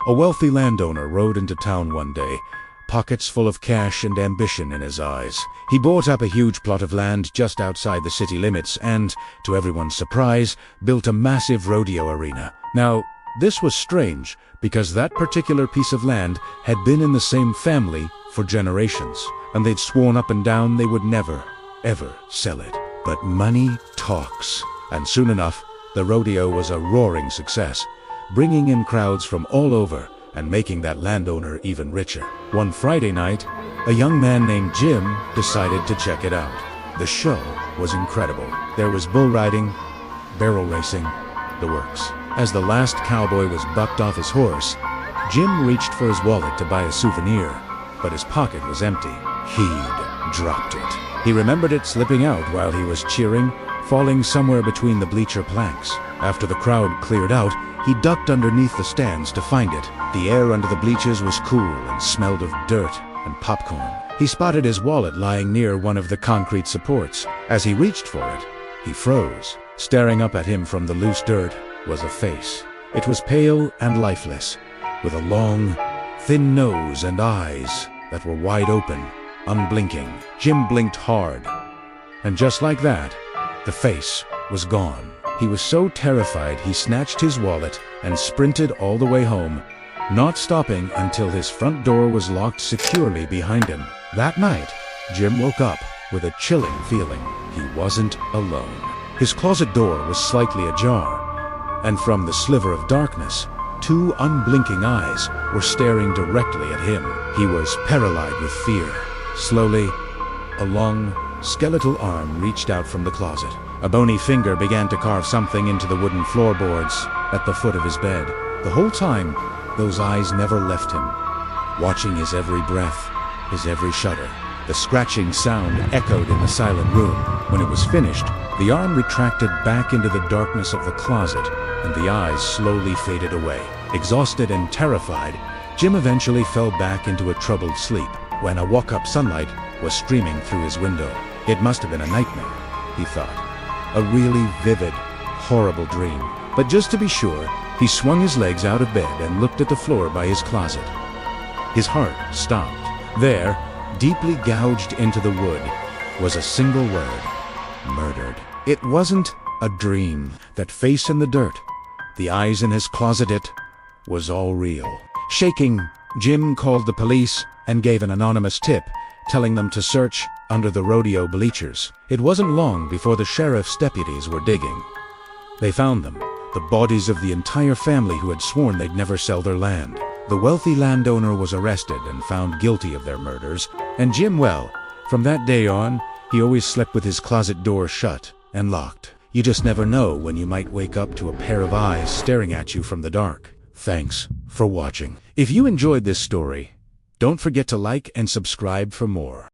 A wealthy landowner rode into town one day, pockets full of cash and ambition in his eyes. He bought up a huge plot of land just outside the city limits and, to everyone's surprise, built a massive rodeo arena. Now, this was strange because that particular piece of land had been in the same family for generations, and they'd sworn up and down they would never, ever sell it. But money talks, and soon enough, the rodeo was a roaring success, bringing in crowds from all over and making that landowner even richer. One Friday night, a young man named Jim decided to check it out. The show was incredible. There was bull riding, barrel racing, the works. As the last cowboy was bucked off his horse, Jim reached for his wallet to buy a souvenir, but his pocket was empty. He'd dropped it. He remembered it slipping out while he was cheering, falling somewhere between the bleacher planks. After the crowd cleared out, he ducked underneath the stands to find it. The air under the bleachers was cool and smelled of dirt and popcorn. He spotted his wallet lying near one of the concrete supports. As he reached for it, he froze. Staring up at him from the loose dirt was a face. It was pale and lifeless, with a long, thin nose and eyes that were wide open, unblinking. Jim blinked hard, and just like that, the face was gone. He was so terrified he snatched his wallet and sprinted all the way home, not stopping until his front door was locked securely behind him. That night, Jim woke up with a chilling feeling. He wasn't alone. His closet door was slightly ajar, and from the sliver of darkness, two unblinking eyes were staring directly at him. He was paralyzed with fear. Slowly, a long, skeletal arm reached out from the closet. A bony finger began to carve something into the wooden floorboards at the foot of his bed. The whole time, those eyes never left him, watching his every breath, his every shudder. The scratching sound echoed in the silent room. When it was finished, the arm retracted back into the darkness of the closet, and the eyes slowly faded away. Exhausted and terrified, Jim eventually fell back into a troubled sleep. When a walk-up sunlight was streaming through his window. It must have been a nightmare, he thought. A really vivid, horrible dream. But just to be sure, he swung his legs out of bed and looked at the floor by his closet. His heart stopped. There, deeply gouged into the wood, was a single word: murdered. It wasn't a dream. That face in the dirt, the eyes in his closet, it was all real. Shaking, Jim called the police and gave an anonymous tip, telling them to search under the rodeo bleachers. It wasn't long before the sheriff's deputies were digging. They found them, the bodies of the entire family who had sworn they'd never sell their land. The wealthy landowner was arrested and found guilty of their murders, and Jim, well, from that day on, he always slept with his closet door shut and locked. You just never know when you might wake up to a pair of eyes staring at you from the dark. Thanks for watching. If you enjoyed this story, don't forget to like and subscribe for more.